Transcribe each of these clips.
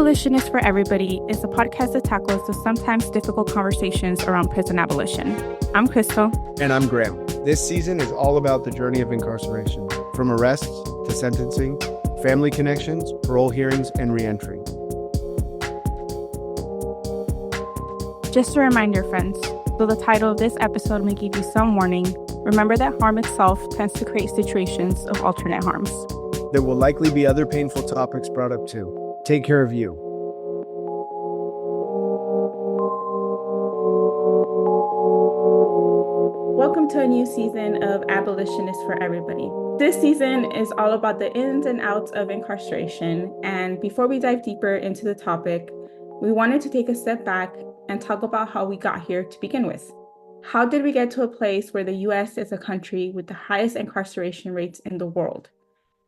Abolition is for Everybody is a podcast that tackles the sometimes difficult conversations around prison abolition. I'm Crystal. And I'm Graham. This season is all about the journey of incarceration, from arrests to sentencing, family connections, parole hearings, and reentry. Just a reminder, friends, though the title of this episode may give you some warning, remember that harm itself tends to create situations of alternate harms. There will likely be other painful topics brought up too. Take care of you. Welcome to a new season of Abolition is for Everybody. This season is all about the ins and outs of incarceration. And before we dive deeper into the topic, we wanted to take a step back and talk about how we got here to begin with. How did we get to a place where the US is a country with the highest incarceration rates in the world?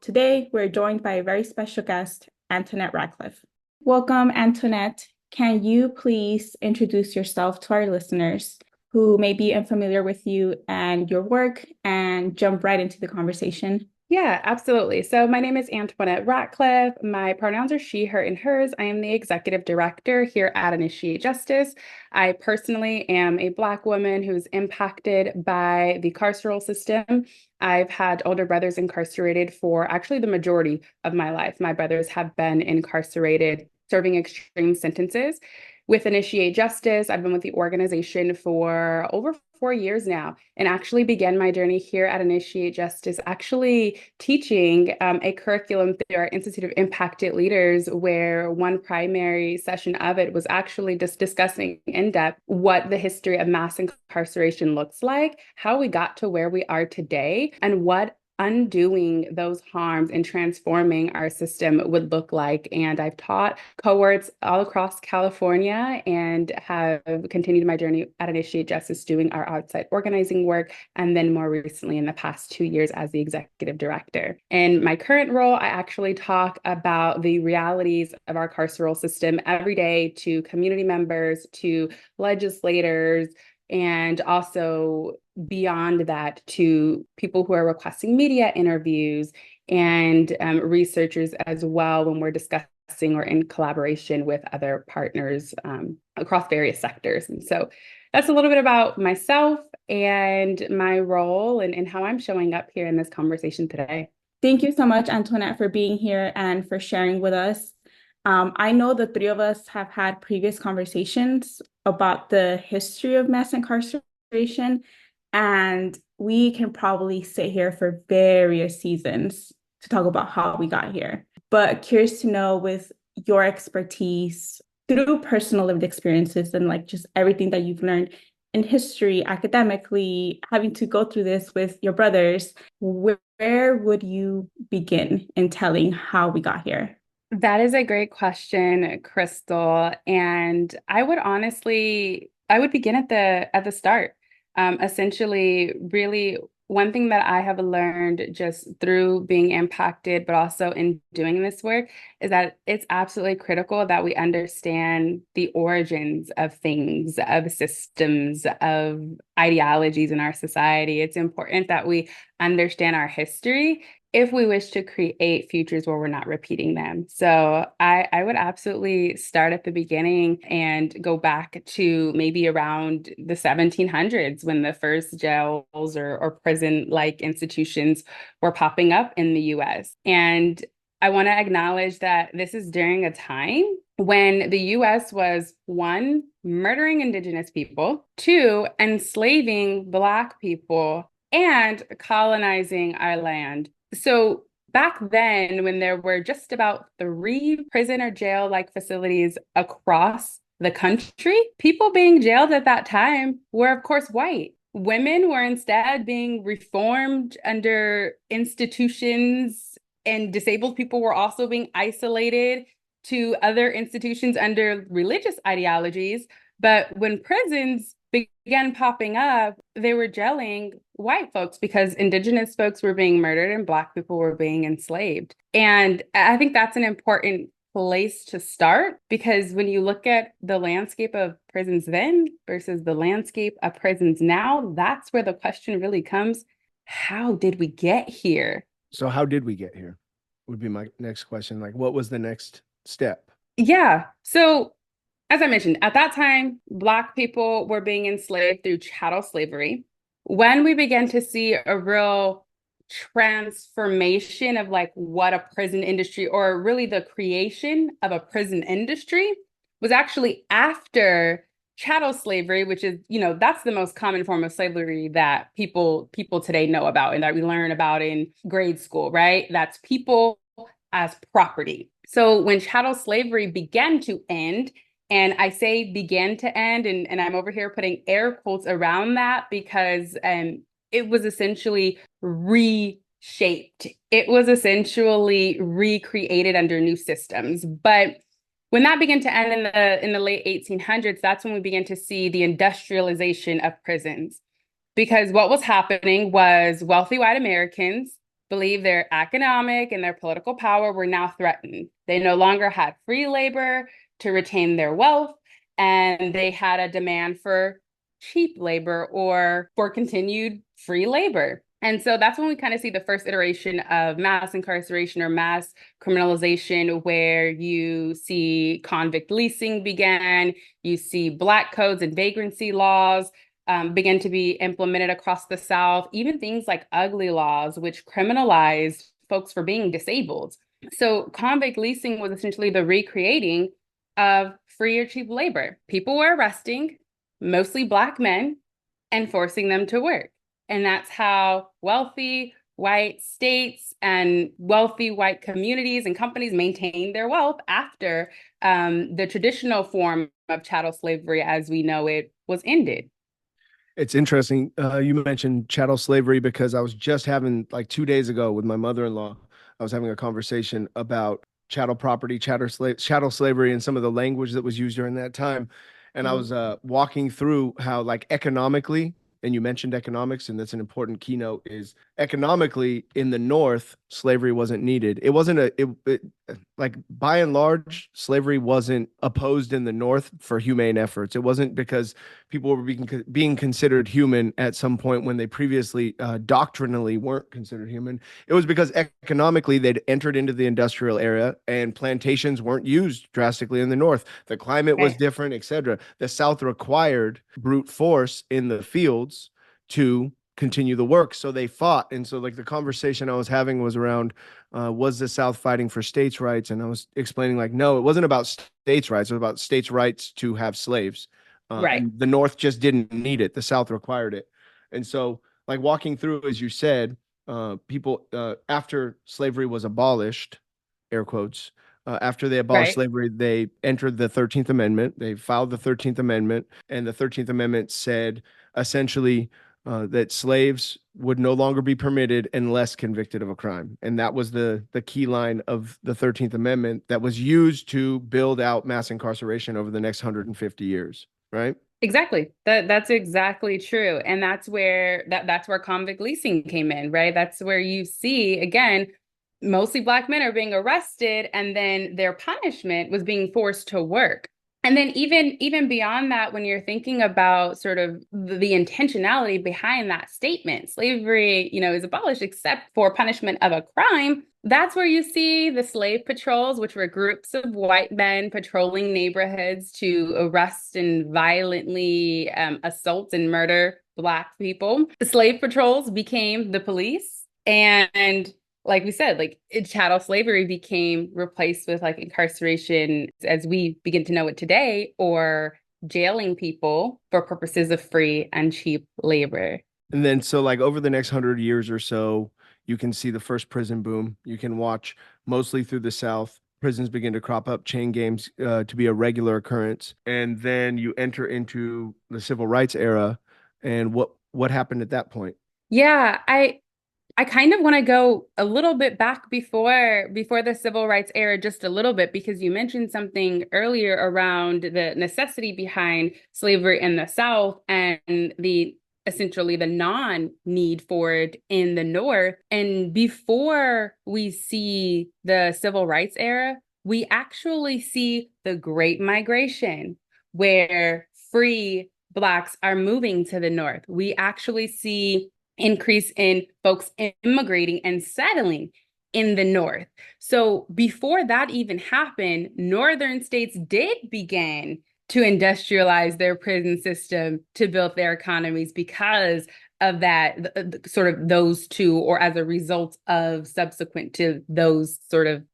Today, we're joined by a very special guest, Antoinette Ratcliffe. Welcome, Antoinette. Can you please introduce yourself to our listeners who may be unfamiliar with you and your work, and jump right into the conversation? Yeah, absolutely. So my name is Antoinette Ratcliffe. My pronouns are she, her, and hers. I am the executive director here at Initiate Justice. I personally am a Black woman who's impacted by the carceral system. I've had older brothers incarcerated for actually the majority of my life. My brothers have been incarcerated, serving extreme sentences. With Initiate Justice, I've been with the organization for over 4 years now, and actually began my journey here at Initiate Justice, actually teaching a curriculum through our Institute of Impacted Leaders, where one primary session of it was actually just discussing in depth what the history of mass incarceration looks like, how we got to where we are today, and what undoing those harms and transforming our system would look like. And I've taught cohorts all across California and have continued my journey at Initiate Justice doing our outside organizing work, and then more recently in the past 2 years as the executive director. In my current role, I actually talk about the realities of our carceral system every day to community members, to legislators, and also beyond that to people who are requesting media interviews and researchers as well, when we're discussing or in collaboration with other partners across various sectors. And so that's a little bit about myself and my role and how I'm showing up here in this conversation today. Thank you so much, Antoinette, for being here and for sharing with us. I know the three of us have had previous conversations about the history of mass incarceration, and we can probably sit here for various seasons to talk about how we got here. But curious to know, with your expertise through personal lived experiences and like just everything that you've learned in history, academically, having to go through this with your brothers, where would you begin in telling how we got here? That is a great question, Crystal. And I would begin at the start. Essentially, really, one thing that I have learned just through being impacted, but also in doing this work, is that it's absolutely critical that we understand the origins of things, of systems, of ideologies in our society. It's important that we understand our history if we wish to create futures where we're not repeating them. So I would absolutely start at the beginning and go back to maybe around the 1700s, when the first jails or prison-like institutions were popping up in the US. And I want to acknowledge that this is during a time when the US was, one, murdering Indigenous people, two, enslaving Black people, and colonizing our land. So back then, when there were just about 3 prison or jail-like facilities across the country, people being jailed at that time were, of course, white. Women were instead being reformed under institutions, and disabled people were also being isolated to other institutions under religious ideologies. But when prisons began popping up, they were jailing white folks because Indigenous folks were being murdered and Black people were being enslaved. And I think that's an important place to start, because when you look at the landscape of prisons then versus the landscape of prisons now, that's where the question really comes: how did we get here? So how did we get here would be my next question. Like, what was the next step? Yeah. So, as I mentioned, at that time, Black people were being enslaved through chattel slavery. When we began to see a real transformation of like what a prison industry, or really the creation of a prison industry, was actually after chattel slavery, which is, that's the most common form of slavery that people today know about and that we learn about in grade school, right? That's people as property. So when chattel slavery began to end, and I say began to end, and I'm over here putting air quotes around that because it was essentially reshaped. It was essentially recreated under new systems. But when that began to end in the late 1800s, that's when we began to see the industrialization of prisons. Because what was happening was wealthy white Americans believed their economic and their political power were now threatened. They no longer had free labor to retain their wealth, and they had a demand for cheap labor or for continued free labor. And so that's when we kind of see the first iteration of mass incarceration or mass criminalization, where you see convict leasing began, you see Black codes and vagrancy laws began to be implemented across the South, even things like ugly laws, which criminalized folks for being disabled. So convict leasing was essentially the recreating of free or cheap labor. People were arresting mostly Black men and forcing them to work. And that's how wealthy white states and wealthy white communities and companies maintained their wealth after the traditional form of chattel slavery as we know it was ended. It's interesting. You mentioned chattel slavery because I was just having like 2 days ago with my mother-in-law. I was having a conversation about chattel property, chattel slavery, and some of the language that was used during that time. And I Mhm. was walking through how, like, economically, and you mentioned economics, and that's an important keynote. Is economically in the North, slavery wasn't needed. It wasn't like by and large, slavery wasn't opposed in the North for humane efforts. It wasn't because people were being considered human at some point when they previously doctrinally weren't considered human. It was because economically they'd entered into the industrial era and plantations weren't used drastically in the North. The climate was Right. different, etc. The South required brute force in the fields to continue the work. So they fought. And so, like, the conversation I was having was around, was the South fighting for states' rights? And I was explaining, like, no, it wasn't about states' rights. It was about states' rights to have slaves. Right. And the North just didn't need it. The South required it. And so, like, walking through, as you said, people, after slavery was abolished, air quotes, after they abolished Right. slavery, they entered the 13th Amendment. They filed the 13th Amendment, and the 13th Amendment said essentially that slaves would no longer be permitted unless convicted of a crime. And that was the key line of the 13th Amendment that was used to build out mass incarceration over the next 150 years, right? Exactly. That's exactly true. And that's where convict leasing came in, right? That's where you see again, mostly Black men are being arrested and then their punishment was being forced to work. And then even beyond that, when you're thinking about sort of the intentionality behind that statement, slavery, is abolished except for punishment of a crime. That's where you see the slave patrols, which were groups of white men patrolling neighborhoods to arrest and violently assault and murder Black people. The slave patrols became the police. And like we said, like chattel slavery became replaced with like incarceration as we begin to know it today, or jailing people for purposes of free and cheap labor. And then, so, like, over the next 100 years or so, you can see the first prison boom. You can watch, mostly through the South, prisons begin to crop up, chain gangs to be a regular occurrence. And then you enter into the civil rights era. And what happened at that point? Yeah, I kind of want to go a little bit back before the civil rights era, just a little bit, because you mentioned something earlier around the necessity behind slavery in the South and the essentially the non-need for it in the North. And before we see the civil rights era, we actually see the Great Migration, where free Blacks are moving to the North. We actually see increase in folks immigrating and settling in the North. So before that even happened, Northern states did begin to industrialize their prison system to build their economies because of that, sort of those two, or as a result of subsequent to those sort of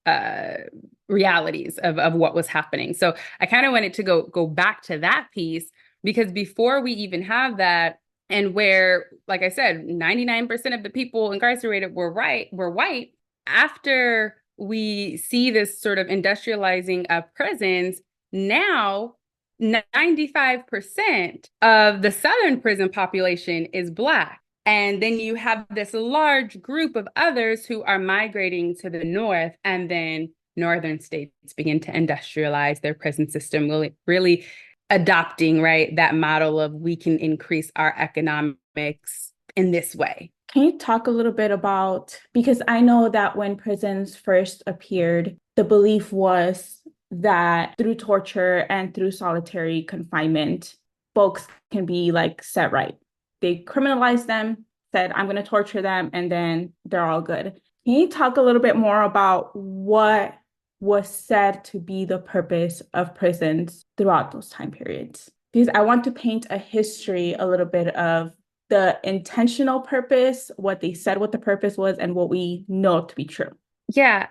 realities of what was happening. So I kind of wanted to go back to that piece, because before we even have that, and where, like I said, 99% of the people incarcerated were white, after we see this sort of industrializing of prisons, now 95% of the Southern prison population is Black. And then you have this large group of others who are migrating to the North, and then Northern states begin to industrialize their prison system, really adopting, right, that model of we can increase our economics in this way. Can you talk a little bit about, because I know that when prisons first appeared, the belief was that through torture and through solitary confinement, folks can be like set right. They criminalized them, said, I'm going to torture them, and then they're all good. Can you talk a little bit more about what was said to be the purpose of prisons throughout those time periods? Because I want to paint a history a little bit of the intentional purpose, what they said what the purpose was, and what we know to be true. Yeah,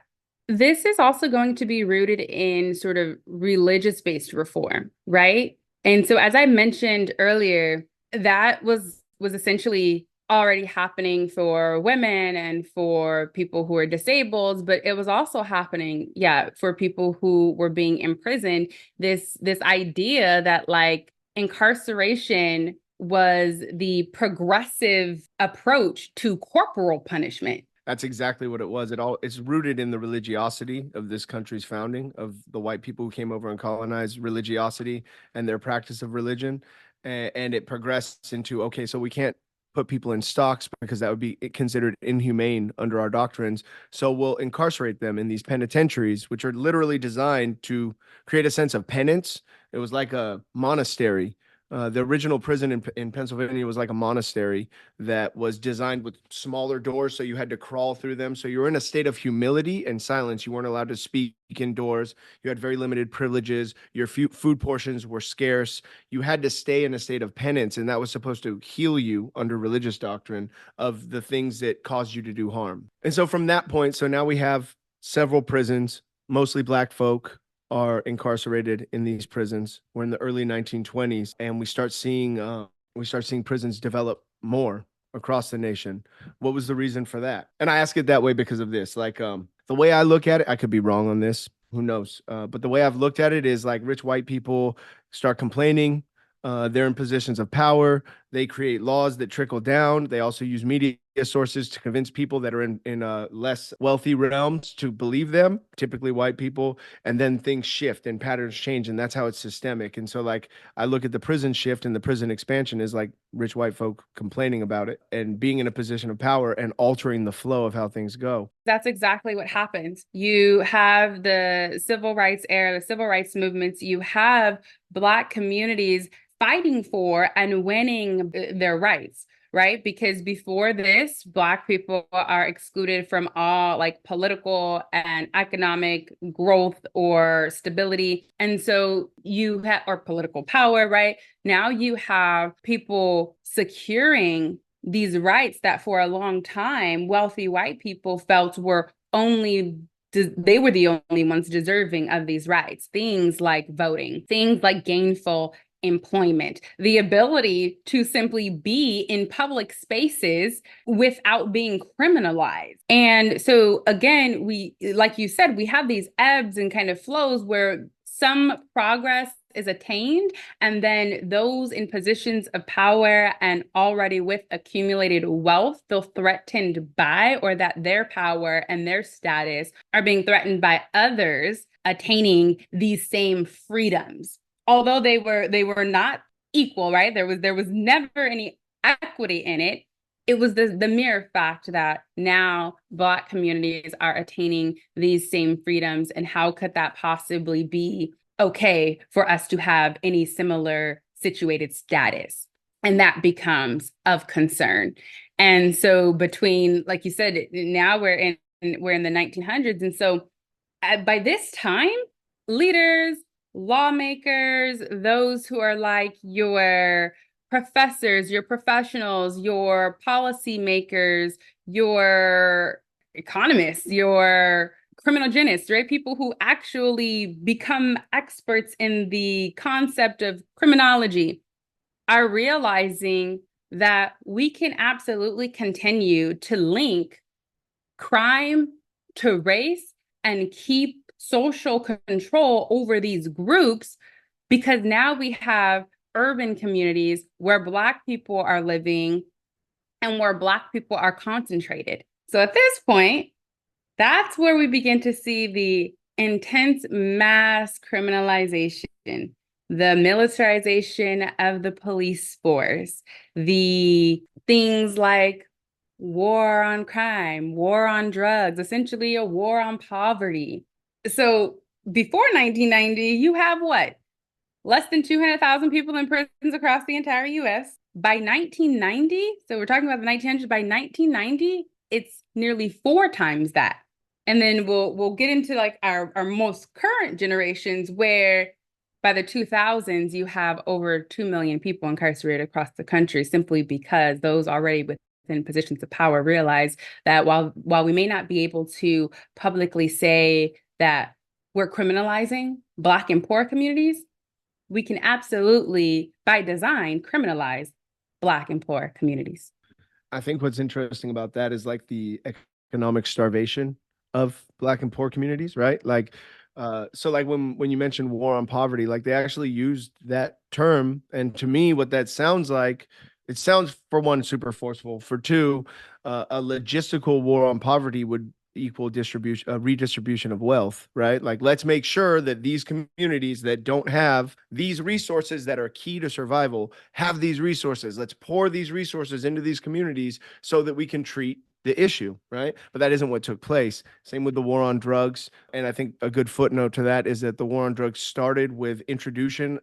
this is also going to be rooted in sort of religious-based reform, right? And so, as I mentioned earlier, that was essentially already happening for women and for people who are disabled, but it was also happening, for people who were being imprisoned. This idea that like incarceration was the progressive approach to corporal punishment. That's exactly what it was. It's rooted in the religiosity of this country's founding, of the white people who came over and colonized religiosity and their practice of religion. And it progressed into, okay, so we can't put people in stocks because that would be considered inhumane under our doctrines. So we'll incarcerate them in these penitentiaries, which are literally designed to create a sense of penance. It was like a monastery. The original prison in Pennsylvania was like a monastery that was designed with smaller doors, so you had to crawl through them. So you were in a state of humility and silence. You weren't allowed to speak indoors. You had very limited privileges. Your food portions were scarce. You had to stay in a state of penance, and that was supposed to heal you under religious doctrine of the things that caused you to do harm. And so from that point, so now we have several prisons, mostly Black folk are incarcerated in these prisons. We're in the early 1920s, and we start seeing prisons develop more across the nation. What was the reason for that? And I ask it that way because of this. Like the way I look at it, I could be wrong on this. Who knows? But the way I've looked at it is like rich white people start complaining. They're in positions of power. They create laws that trickle down. They also use media sources to convince people that are in less wealthy realms to believe them, typically white people. And then things shift and patterns change, and that's how it's systemic. And so like I look at the prison shift and the prison expansion is like rich white folk complaining about it and being in a position of power and altering the flow of how things go. That's exactly what happens. You have the civil rights era, the civil rights movements. You have Black communities fighting for and winning their rights, right? Because before this, Black people are excluded from all like political and economic growth or stability. And so you have, or political power, right? Now you have people securing these rights that for a long time, wealthy white people felt were they were the only ones deserving of these rights. Things like voting, things like gainful employment, the ability to simply be in public spaces without being criminalized. And so again, we, like you said, we have these ebbs and kind of flows where some progress is attained, and then those in positions of power and already with accumulated wealth feel threatened by, or that their power and their status are being threatened by others attaining these same freedoms. Although they were not equal, right? There was never any equity in it. It was the mere fact that now Black communities are attaining these same freedoms, and how could that possibly be okay for us to have any similar situated status? And that becomes of concern. And so between, like you said, now we're in we're in the 1900s. And so by this time, leaders, lawmakers, those who are like your professors, your professionals, your policymakers, your economists, your criminogenists, right? People who actually become experts in the concept of criminology are realizing that we can absolutely continue to link crime to race and keep social control over these groups, because now we have urban communities where Black people are living and where Black people are concentrated. So at this point, that's where we begin to see the intense mass criminalization, the militarization of the police force, the things like war on crime, war on drugs, essentially a war on poverty. So before 1990, you have what? Less than 200,000 people in prisons across the entire US. By 1990, so we're talking about the 1900s, by 1990, it's nearly 4 times that. And then we'll get into like our most current generations, where by the 2000s, you have over 2 million people incarcerated across the country, simply because those already within positions of power realize that while we may not be able to publicly say that we're criminalizing Black and poor communities, we can absolutely, by design, criminalize Black and poor communities. I think what's interesting about that is like the economic starvation of Black and poor communities, right? Like, so like when you mentioned war on poverty, like they actually used that term, and to me, what that sounds like, it sounds, for one, super forceful. For two, a logistical war on poverty would equal distribution, redistribution of wealth, right? Like, let's make sure that these communities that don't have these resources that are key to survival have these resources. Let's pour these resources into these communities so that we can treat the issue, right? But that isn't what took place. Same with the war on drugs. And I think a good footnote to that is that the war on drugs started with introduction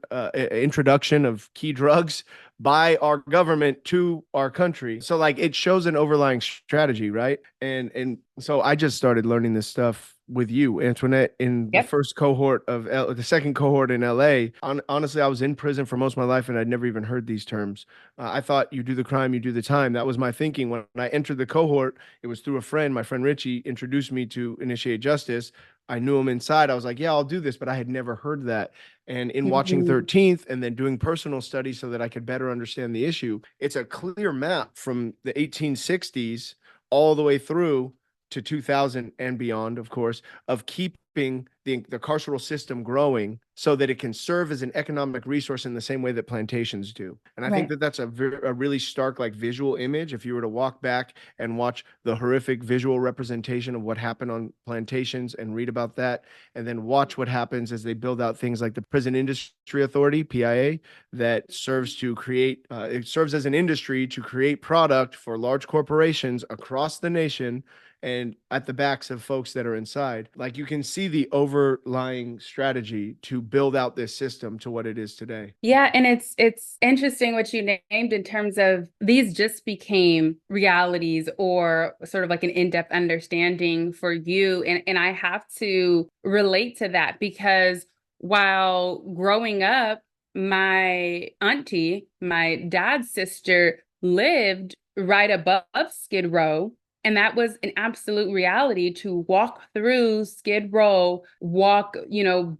of key drugs by our government to our country. So like it shows an overlying strategy, right? And so I just started learning this stuff with you, Antoinette, in the Yep. first cohort of the second cohort in LA. Honestly, I was in prison for most of my life and I'd never even heard these terms. I thought you do the crime, you do the time. That was my thinking when I entered the cohort. It was through a friend. My friend Richie introduced me to Initiate Justice. I knew him inside. I was like, yeah, I'll do this, but I had never heard that. And in watching 13th and then doing personal studies so that I could better understand the issue, it's a clear map from the 1860s all the way through to 2000 and beyond, of course, of keeping the carceral system growing so that it can serve as an economic resource in the same way that plantations do. And I think that that's a really stark, like, visual image. If you were to walk back and watch the horrific visual representation of what happened on plantations and read about that, and then watch what happens as they build out things like the Prison Industry Authority, PIA, that serves to create, it serves as an industry to create product for large corporations across the nation and at the backs of folks that are inside. Like, you can see the overlying strategy to build out this system to what it is today. Yeah, and it's interesting what you named in terms of these just became realities, or sort of like an in-depth understanding for you. And I have to relate to that, because while growing up, my auntie, my dad's sister, lived right above Skid Row. And that was an absolute reality, to walk through Skid Row, walk,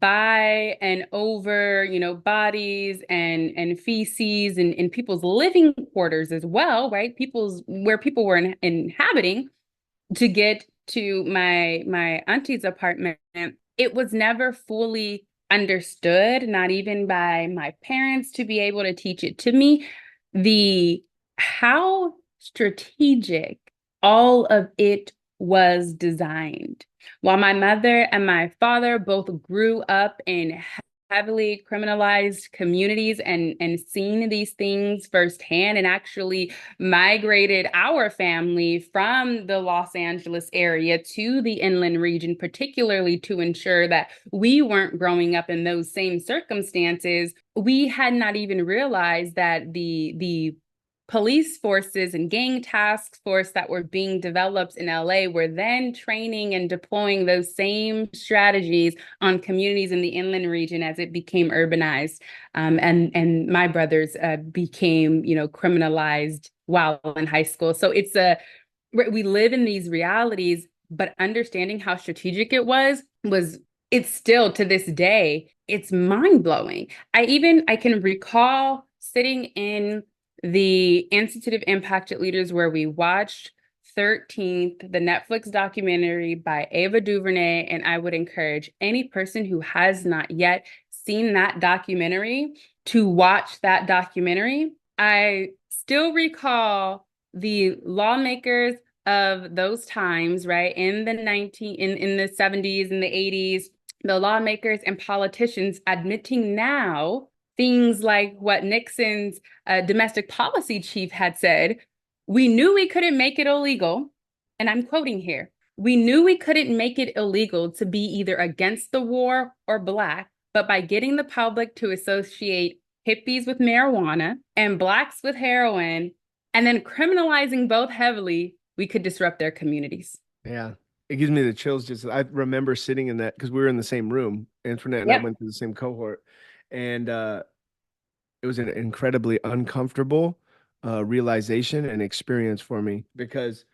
by and over, bodies and feces and people's living quarters as well, right? Where people were inhabiting, to get to my auntie's apartment. It was never fully understood, not even by my parents, to be able to teach it to me, how strategic all of it was designed. While my mother and my father both grew up in heavily criminalized communities and seen these things firsthand, and actually migrated our family from the Los Angeles area to the inland region, particularly to ensure that we weren't growing up in those same circumstances, we had not even realized that the police forces and gang task force that were being developed in LA were then training and deploying those same strategies on communities in the inland region as it became urbanized. And my brothers became, criminalized while in high school. So we live in these realities, but understanding how strategic it was, it's still to this day, it's mind-blowing. I can recall sitting in the Institute of Impacted Leaders where we watched 13th, the Netflix documentary by Ava DuVernay, and I would encourage any person who has not yet seen that documentary to watch that documentary. I still recall the lawmakers of those times, right, in the 70s and the 80s, the lawmakers and politicians admitting now things like what Nixon's domestic policy chief had said. We knew we couldn't make it illegal, and I'm quoting here, we knew we couldn't make it illegal to be either against the war or Black, but by getting the public to associate hippies with marijuana and Blacks with heroin, and then criminalizing both heavily, we could disrupt their communities. Yeah. It gives me the chills. I remember sitting in that because we were in the same room. Antoinette and I went through the same cohort. And it was an incredibly uncomfortable realization and experience for me because,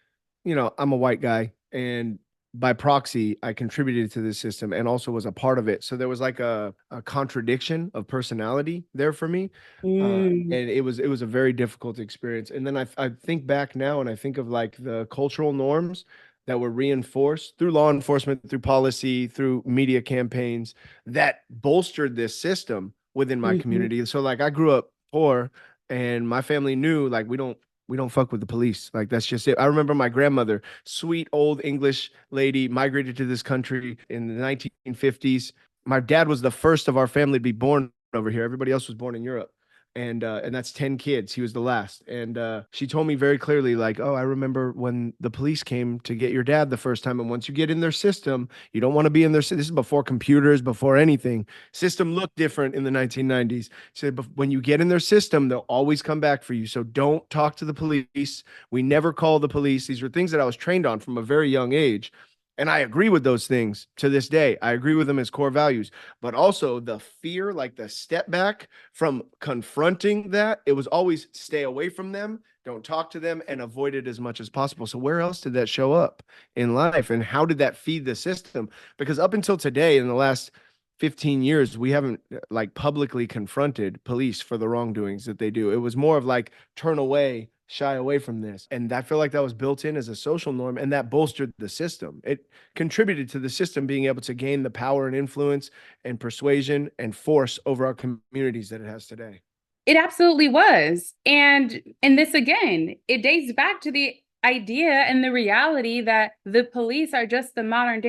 I'm a white guy, and by proxy, I contributed to this system and also was a part of it. So there was like a contradiction of personality there for me. And it was a very difficult experience. And then I think back now and I think of like the cultural norms that were reinforced through law enforcement, through policy, through media campaigns that bolstered this system within my community. So like I grew up poor and my family knew like we don't fuck with the police. Like that's just it. I remember my grandmother, sweet old English lady, migrated to this country in the 1950s. My dad was the first of our family to be born over here. Everybody else was born in Europe. And that's 10 kids. He was the last. And she told me very clearly, like, oh, I remember when the police came to get your dad the first time. And once you get in their system, you don't want to be in their system. This is before computers, before anything. System looked different in the 1990s. She said, when you get in their system, they'll always come back for you. So don't talk to the police. We never call the police. These were things that I was trained on from a very young age. And I agree with those things to this day. I agree with them as core values, but also the fear, like the step back from confronting that, it was always stay away from them, don't talk to them, and avoid it as much as possible. So where else did that show up in life? And how did that feed the system? Because up until today, in the last 15 years, we haven't like publicly confronted police for the wrongdoings that they do. It was more of like turn away, shy away from this. And I feel like that was built in as a social norm, and that bolstered the system. It contributed to the system being able to gain the power and influence and persuasion and force over our communities that it has today. It absolutely was. And this again, it dates back to the idea and the reality that the police are just the modern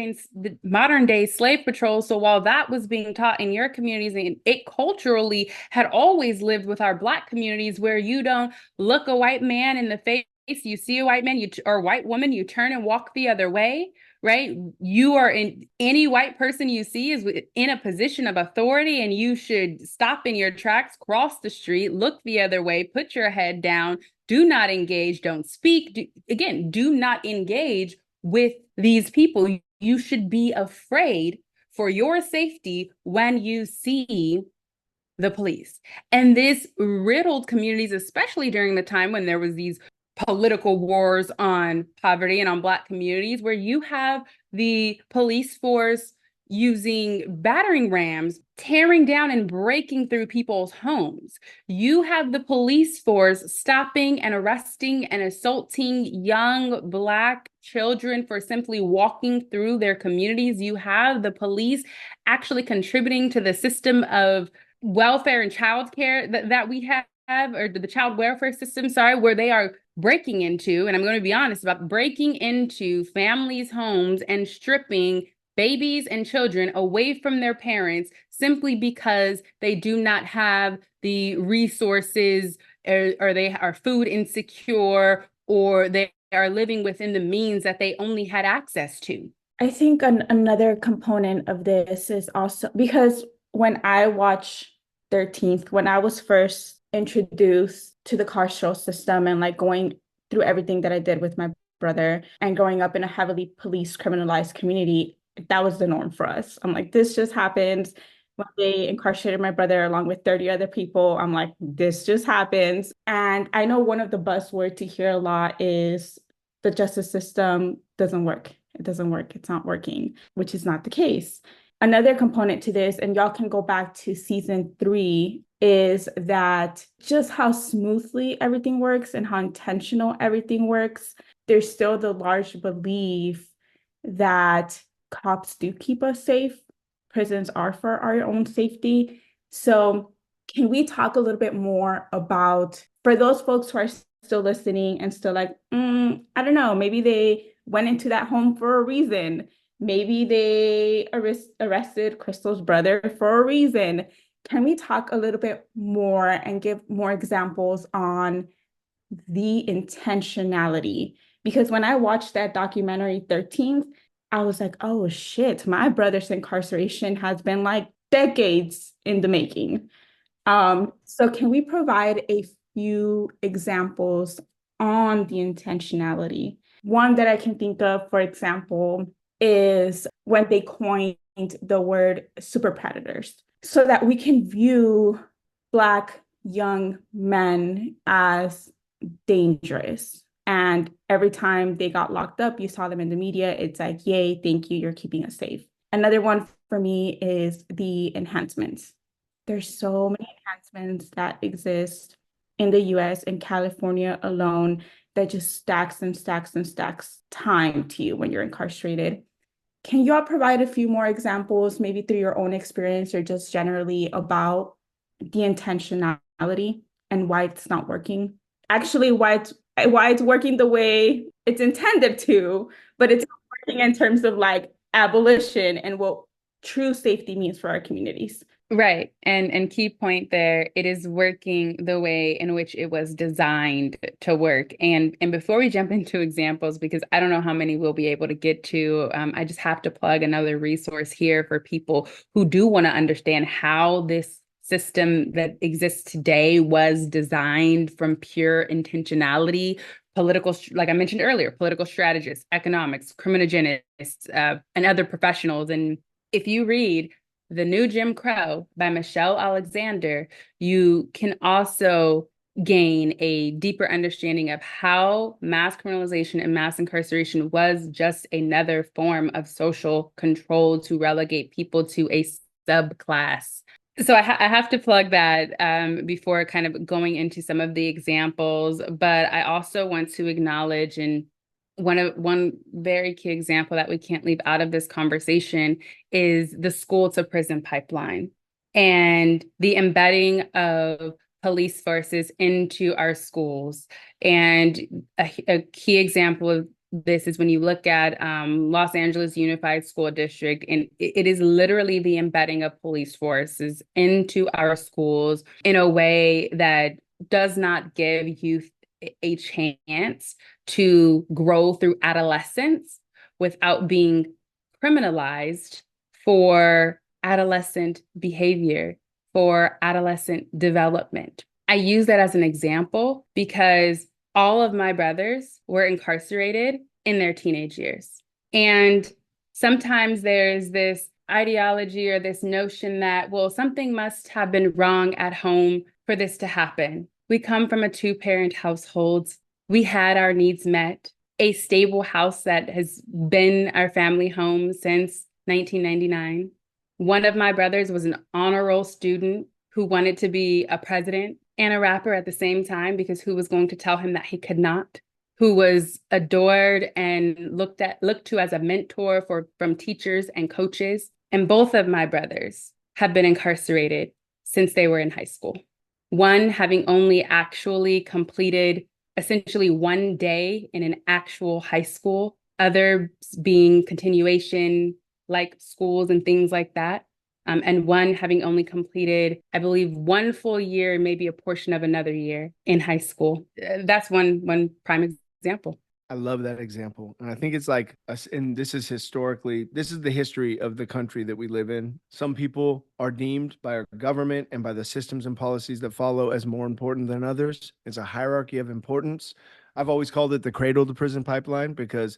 day slave patrol. So while that was being taught in your communities, and it culturally had always lived with our Black communities, where you don't look a white man in the face, you see a white man or a white woman, you turn and walk the other way. Right? You are any white person you see is in a position of authority, and you should stop in your tracks, cross the street, look the other way, put your head down, do not engage, don't speak. Do not engage with these people. You should be afraid for your safety when you see the police. And this riddled communities, especially during the time when there was these political wars on poverty and on Black communities, where you have the police force using battering rams, tearing down and breaking through people's homes. You have the police force stopping and arresting and assaulting young Black children for simply walking through their communities. You have the police actually contributing to the system of welfare and childcare that we have, or the child welfare system, where they are breaking into, and I'm going to be honest about breaking into families' homes and stripping babies and children away from their parents simply because they do not have the resources, or they are food insecure, or they are living within the means that they only had access to. I think another component of this is also because when I watch 13th, when I was first introduced to the carceral system and like going through everything that I did with my brother and growing up in a heavily police criminalized community, that was the norm for us. I'm like, this just happens. When they incarcerated my brother along with 30 other people, I'm like, this just happens. And I know one of the buzzwords to hear a lot is the justice system doesn't work. It doesn't work. It's not working, which is not the case. Another component to this, and y'all can go back to season 3, is that just how smoothly everything works and how intentional everything works. There's still the large belief that cops do keep us safe. Prisons are for our own safety. So can we talk a little bit more about, for those folks who are still listening and still like, I don't know, maybe they went into that home for a reason. Maybe they arrested Crystal's brother for a reason. Can we talk a little bit more and give more examples on the intentionality? Because when I watched that documentary 13th, I was like, oh shit, my brother's incarceration has been like decades in the making. So can we provide a few examples on the intentionality? One that I can think of, for example, is when they coined the word super predators, so that we can view Black young men as dangerous. And every time they got locked up, you saw them in the media. It's like, yay, thank you, you're keeping us safe. Another one for me is the enhancements. There's so many enhancements that exist in the US and California alone that just stacks and stacks and stacks time to you when you're incarcerated. Can you all provide a few more examples, maybe through your own experience or just generally about the intentionality and why it's not working? Actually, why it's working the way it's intended to, but it's not working in terms of like abolition and what true safety means for our communities. Right. And key point there, it is working the way in which it was designed to work. And before we jump into examples, because I don't know how many we'll be able to get to, I just have to plug another resource here for people who do want to understand how this system that exists today was designed from pure intentionality. Political, like I mentioned earlier, political strategists, economics, criminogenists, and other professionals. And if you read The New Jim Crow by Michelle Alexander, you can also gain a deeper understanding of how mass criminalization and mass incarceration was just another form of social control to relegate people to a subclass. So I have to plug that before kind of going into some of the examples, but I also want to acknowledge and one very key example that we can't leave out of this conversation is the school to prison pipeline and the embedding of police forces into our schools. And a key example of this is when you look at Los Angeles Unified School District, and it is literally the embedding of police forces into our schools in a way that does not give youth a chance to grow through adolescence without being criminalized for adolescent behavior, for adolescent development. I use that as an example because all of my brothers were incarcerated in their teenage years. And sometimes there's this ideology or this notion that, well, something must have been wrong at home for this to happen. We come from a 2-parent household. We had our needs met, a stable house that has been our family home since 1999. One of my brothers was an honor roll student who wanted to be a president and a rapper at the same time, because who was going to tell him that he could not? Who was adored and looked to as a mentor from teachers and coaches. And both of my brothers have been incarcerated since they were in high school. One having only actually completed essentially one day in an actual high school, others being continuation like schools and things like that. And one having only completed, I believe, one full year, maybe a portion of another year in high school. That's one prime example. I love that example. And I think it's like us, and this is historically, this is the history of the country that we live in. Some people are deemed by our government and by the systems and policies that follow as more important than others. It's a hierarchy of importance. I've always called it the cradle to prison pipeline because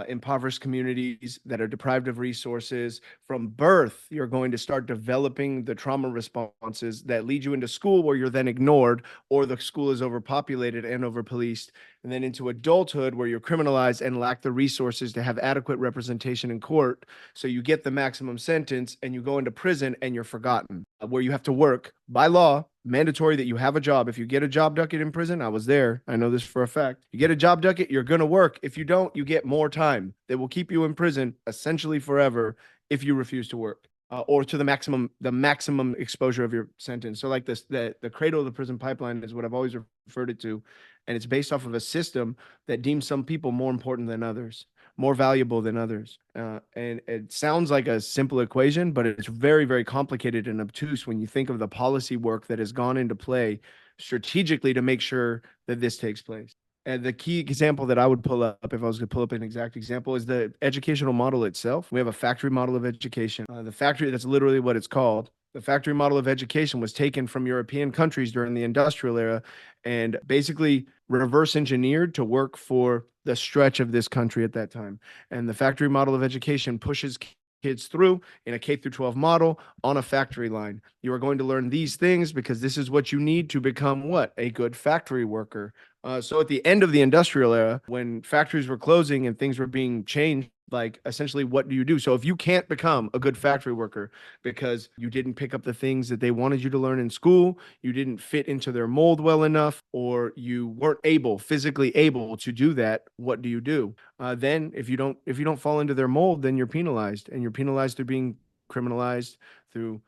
impoverished communities that are deprived of resources from birth, you're going to start developing the trauma responses that lead you into school where you're then ignored, or the school is overpopulated and overpoliced, and then into adulthood where you're criminalized and lack the resources to have adequate representation in court. So you get the maximum sentence and you go into prison and you're forgotten, where you have to work by law, mandatory that you have a job. If you get a job ducket in prison, I was there, I know this for a fact. You get a job ducket, you're going to work. If you don't, you get more time. They will keep you in prison essentially forever if you refuse to work. Or to the maximum exposure of your sentence. So like this, the cradle of the prison pipeline is what I've always referred it to, and it's based off of a system that deems some people more important than others, more valuable than others. And it sounds like a simple equation, but it's very, very complicated and obtuse when you think of the policy work that has gone into play strategically to make sure that this takes place. And the key example that I would pull up, if I was going to pull up an exact example, is the educational model itself. We have a factory model of education. The factory, that's literally what it's called. The factory model of education was taken from European countries during the industrial era and basically reverse engineered to work for the stretch of this country at that time. And the factory model of education pushes kids through in a K through 12 model on a factory line. You are going to learn these things because this is what you need to become what? A good factory worker. So at the end of the industrial era, when factories were closing and things were being changed, like essentially what do you do? So if you can't become a good factory worker because you didn't pick up the things that they wanted you to learn in school, you didn't fit into their mold well enough, or you weren't physically able to do that, what do you do? Then if you don't fall into their mold, then you're penalized, and you're penalized through being criminalized, through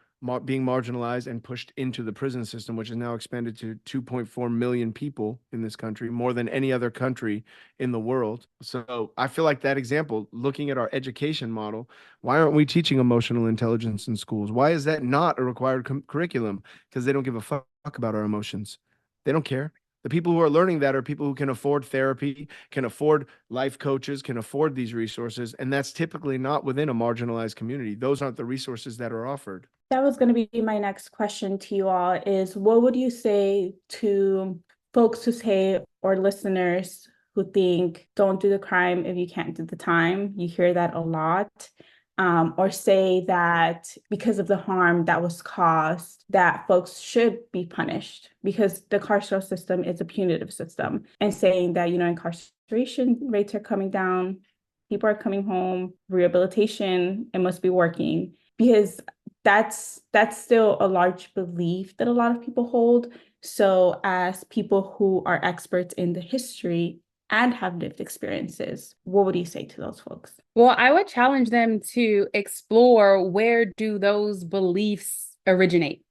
being marginalized and pushed into the prison system, which is now expanded to 2.4 million people in this country, more than any other country in the world. So I feel like that example, looking at our education model, why aren't we teaching emotional intelligence in schools? Why is that not a required curriculum? Because they don't give a fuck about our emotions. They don't care. The people who are learning that are people who can afford therapy, can afford life coaches, can afford these resources. And that's typically not within a marginalized community. Those aren't the resources that are offered. That was going to be my next question to you all is what would you say to folks who say, or listeners who think, don't do the crime if you can't do the time? You hear that a lot. Or say that because of the harm that was caused, that folks should be punished because the carceral system is a punitive system, and saying that, incarceration rates are coming down, people are coming home, rehabilitation, it must be working, because that's still a large belief that a lot of people hold. So as people who are experts in the history and have lived experiences, what would you say to those folks? Well, I would challenge them to explore, where do those beliefs originate?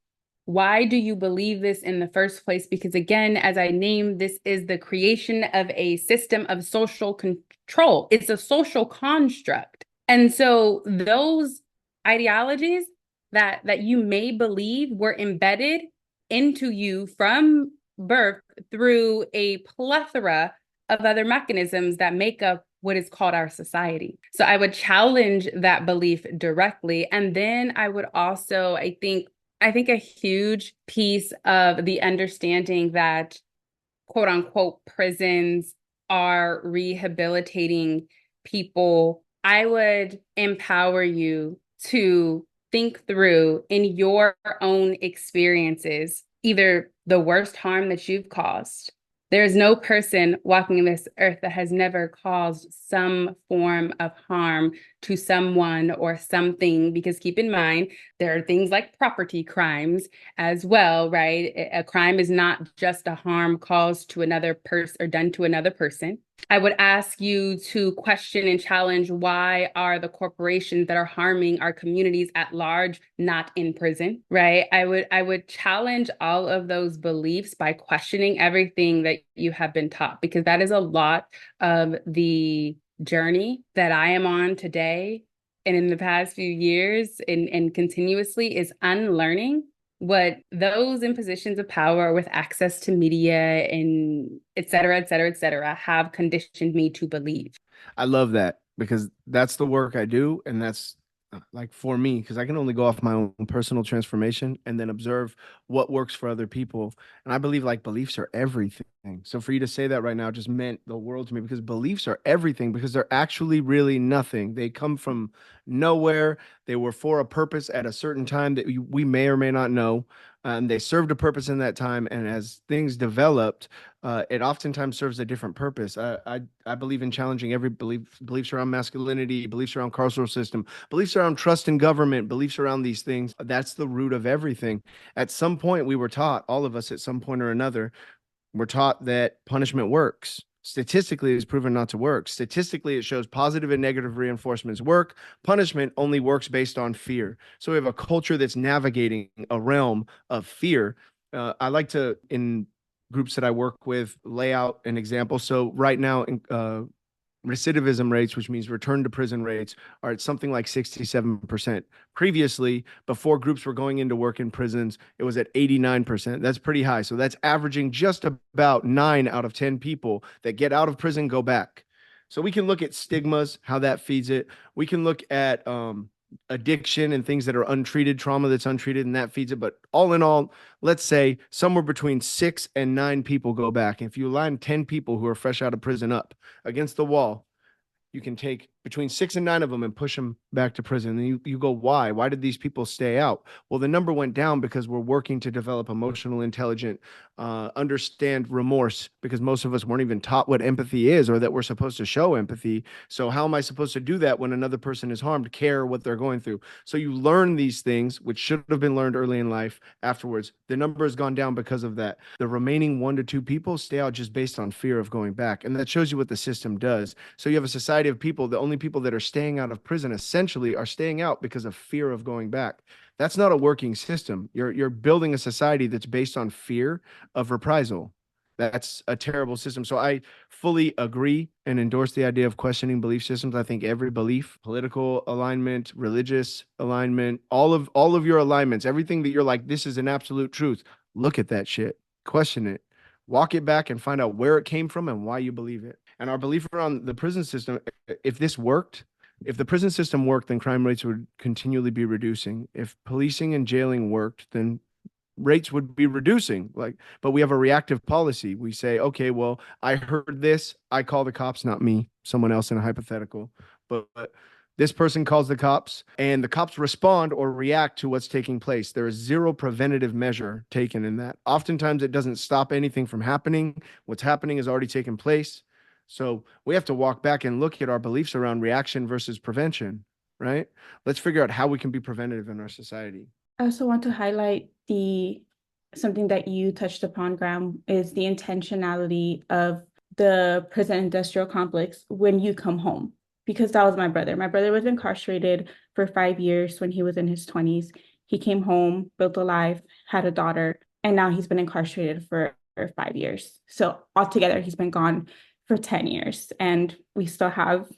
Why do you believe this in the first place? Because again, as I named, this is the creation of a system of social control. It's a social construct. And so those ideologies that you may believe were embedded into you from birth through a plethora of other mechanisms that make up what is called our society. So I would challenge that belief directly. And then I would also, I think a huge piece of the understanding that quote unquote prisons are rehabilitating people, I would empower you to think through in your own experiences, either the worst harm that you've caused. There is no person walking this earth that has never caused some form of harm to someone or something, because keep in mind, there are things like property crimes as well, right? A crime is not just a harm caused to another person or done to another person. I would ask you to question and challenge, why are the corporations that are harming our communities at large not in prison, right? I would challenge all of those beliefs by questioning everything that you have been taught, because that is a lot of the journey that I am on today and in the past few years and continuously, is unlearning what those in positions of power with access to media and et cetera, et cetera, et cetera, have conditioned me to believe. I love that because that's the work I do. And that's like for me, because I can only go off my own personal transformation and then observe what works for other people. And I believe like beliefs are everything. So for you to say that right now just meant the world to me because beliefs are everything because they're actually really nothing. They come from nowhere. They were for a purpose at a certain time that we may or may not know. They served a purpose in that time. And as things developed, it oftentimes serves a different purpose. I believe in challenging every beliefs around masculinity, beliefs around carceral system, beliefs around trust in government, beliefs around these things. That's the root of everything. At some point, we were taught, all of us at some point or another, we're taught that punishment works. Statistically, it's proven not to work. Statistically, it shows positive and negative reinforcements work. Punishment only works based on fear. So we have a culture that's navigating a realm of fear. I like to, in groups that I work with, lay out an example. So right now, recidivism rates, which means return to prison rates, are at something like 67%. Previously, before groups were going into work in prisons, it was at 89%. That's pretty high. So that's averaging just about 9 out of 10 people that get out of prison go back. So we can look at stigmas, how that feeds it. We can look at addiction and things that are untreated, trauma that's untreated, and that feeds it. But all in all, let's say somewhere between 6 and 9 people go back. If you line 10 people who are fresh out of prison up against the wall, you can take between 6 and 9 of them and push them back to prison. And you go, why? Why did these people stay out? Well, the number went down because we're working to develop emotional intelligence, understand remorse, because most of us weren't even taught what empathy is or that we're supposed to show empathy. So how am I supposed to do that when another person is harmed, care what they're going through? So you learn these things, which should have been learned early in life. Afterwards, the number has gone down because of that. The remaining 1 to 2 people stay out just based on fear of going back. And that shows you what the system does. So you have a society of people, the only people that are staying out of prison essentially are staying out because of fear of going back. That's not a working system. You're building a society that's based on fear of reprisal. That's a terrible system. So I fully agree and endorse the idea of questioning belief systems. I think every belief, political alignment, religious alignment, all of your alignments, everything that you're like, this is an absolute truth. Look at that shit. Question it. Walk it back and find out where it came from and why you believe it. And our belief around the prison system, if this worked, if the prison system worked, then crime rates would continually be reducing. If policing and jailing worked, then rates would be reducing. But we have a reactive policy. We say, okay, well, I heard this, I call the cops, not me, someone else in a hypothetical. But this person calls the cops and the cops respond or react to what's taking place. There is zero preventative measure taken in that. Oftentimes it doesn't stop anything from happening. What's happening has already taken place. So we have to walk back and look at our beliefs around reaction versus prevention, right? Let's figure out how we can be preventative in our society. I also want to highlight something that you touched upon, Graham, is the intentionality of the prison industrial complex when you come home. Because that was my brother. My brother was incarcerated for 5 years when he was in his 20s. He came home, built a life, had a daughter, and now he's been incarcerated for 5 years. So altogether, he's been gone for 10 years, and we still have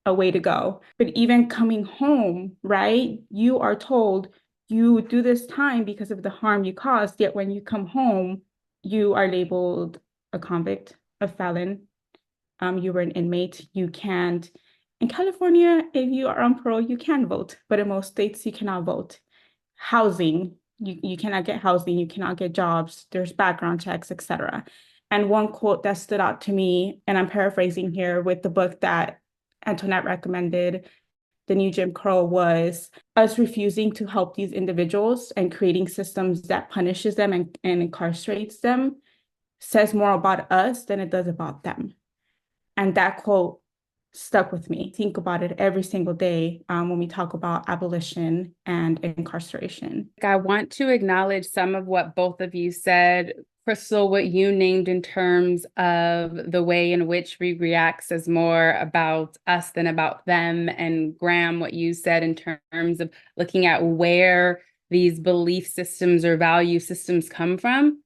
a way to go. But even coming home, right, you are told you do this time because of the harm you caused, yet when you come home, you are labeled a convict, a felon. You were an inmate. You can't. In California, if you are on parole, you can vote, but in most states, you cannot vote. Housing, you cannot get housing, you cannot get jobs, there's background checks, etc. And one quote that stood out to me, and I'm paraphrasing here with the book that Antoinette recommended, The New Jim Crow, was us refusing to help these individuals and creating systems that punishes them and incarcerates them says more about us than it does about them. And that quote stuck with me. Think about it every single day when we talk about abolition and incarceration. I want to acknowledge some of what both of you said. Crystal, what you named in terms of the way in which we react says more about us than about them. And Graham, what you said in terms of looking at where these belief systems or value systems come from.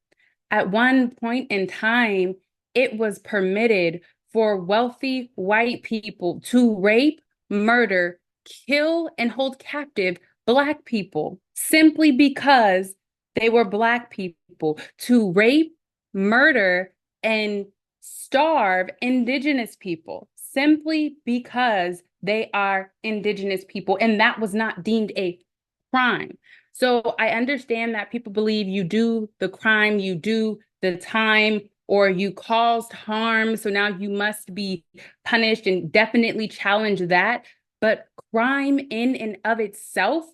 At one point in time, it was permitted for wealthy white people to rape, murder, kill, and hold captive Black people simply because They were Black people, to rape, murder, and starve Indigenous people simply because they are Indigenous people. And that was not deemed a crime. So I understand that people believe you do the crime, you do the time, or you caused harm. So now you must be punished, and definitely challenge that. But crime in and of itself,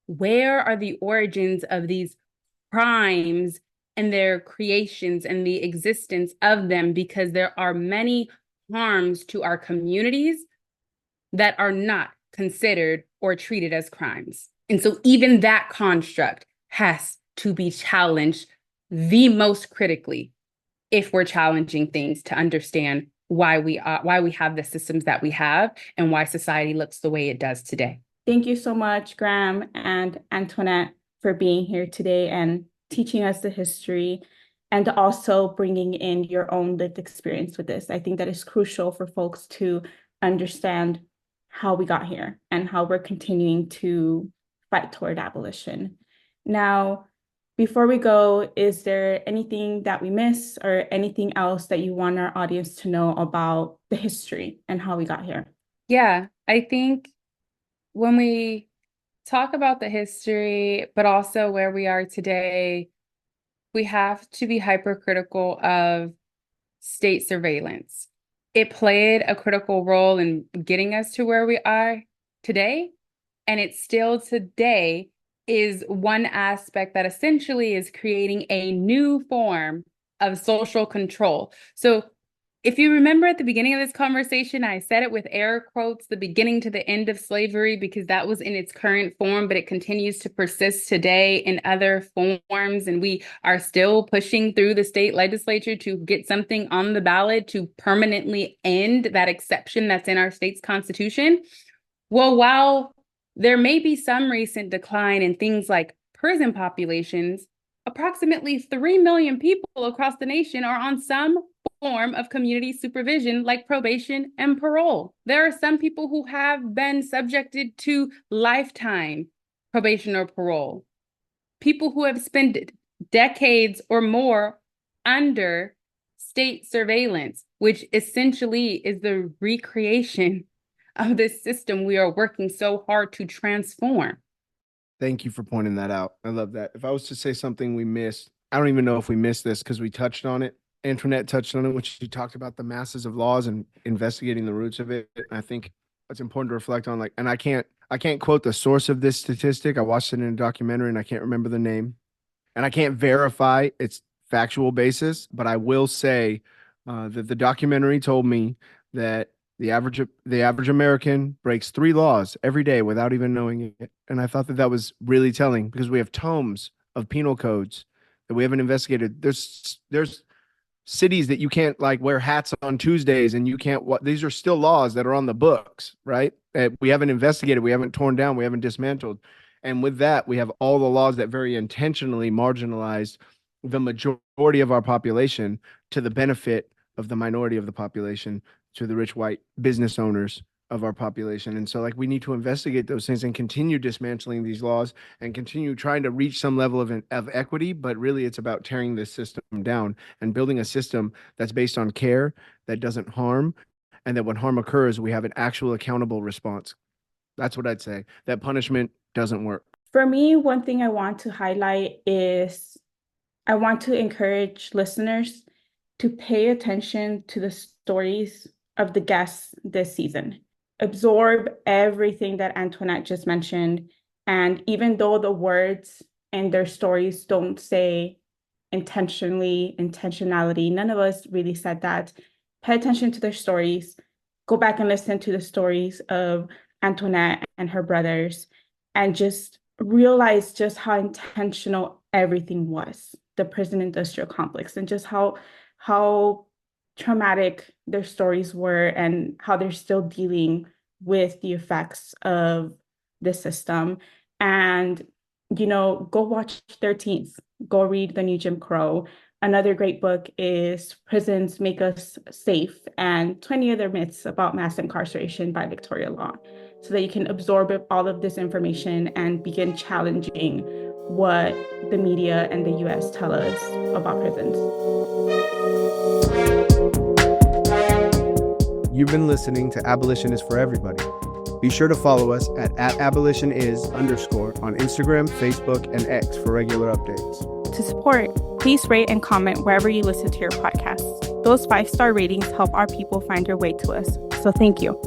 where are the origins of these crimes and their creations and the existence of them? Because there are many harms to our communities that are not considered or treated as crimes. And so even that construct has to be challenged the most critically if we're challenging things to understand why we have the systems that we have and why society looks the way it does today. Thank you so much, Graham and Antoinette, for being here today and teaching us the history and also bringing in your own lived experience with this. I think that is crucial for folks to understand how we got here and how we're continuing to fight toward abolition. Now, before we go, is there anything that we miss or anything else that you want our audience to know about the history and how we got here? Yeah, I think when we talk about the history, but also where we are today, we have to be hypercritical of state surveillance. It played a critical role in getting us to where we are today, and it still today is one aspect that essentially is creating a new form of social control. So if you remember at the beginning of this conversation, I said it with air quotes, the beginning to the end of slavery, because that was in its current form, but it continues to persist today in other forms. And we are still pushing through the state legislature to get something on the ballot to permanently end that exception that's in our state's constitution. Well, while there may be some recent decline in things like prison populations, approximately 3 million people across the nation are on some form of community supervision like probation and parole. There are some people who have been subjected to lifetime probation or parole. People who have spent decades or more under state surveillance, which essentially is the recreation of this system we are working so hard to transform. Thank you for pointing that out. I love that. If I was to say something we missed, I don't even know if we missed this because we touched on it. Antoinette touched on it when she talked about the masses of laws and investigating the roots of it. And I think it's important to reflect on, like, and I can't quote the source of this statistic. I watched it in a documentary and I can't remember the name. And I can't verify its factual basis, but I will say that the documentary told me that the average American breaks 3 laws every day without even knowing it. And I thought that that was really telling because we have tomes of penal codes that we haven't investigated. There's cities that you can't like wear hats on Tuesdays and you can't what these are still laws that are on the books, right? That we haven't investigated, we haven't torn down, we haven't dismantled. And with that, we have all the laws that very intentionally marginalized the majority of our population to the benefit of the minority of the population, to the rich white business owners of our population. And so like we need to investigate those things and continue dismantling these laws and continue trying to reach some level of equity, but really it's about tearing this system down and building a system that's based on care, that doesn't harm, and that when harm occurs, we have an actual accountable response. That's what I'd say. That punishment doesn't work. For me, one thing I want to highlight is I want to encourage listeners to pay attention to the stories of the guests this season. Absorb everything that Antoinette just mentioned. And even though the words and their stories don't say intentionality, none of us really said that. Pay attention to their stories. Go back and listen to the stories of Antoinette and her brothers and just realize just how intentional everything was, the prison industrial complex, and just how traumatic their stories were and how they're still dealing with the effects of the system. And, go watch 13th, go read The New Jim Crow. Another great book is Prisons Make Us Safe and 20 Other Myths About Mass Incarceration by Victoria Law, so that you can absorb all of this information and begin challenging what the media and the US tell us about prisons. You've been listening to Abolition is for Everybody. Be sure to follow us at @abolitionis_ on Instagram, Facebook, and X for regular updates. To support, please rate and comment wherever you listen to your podcasts. Those 5-star ratings help our people find their way to us. So thank you.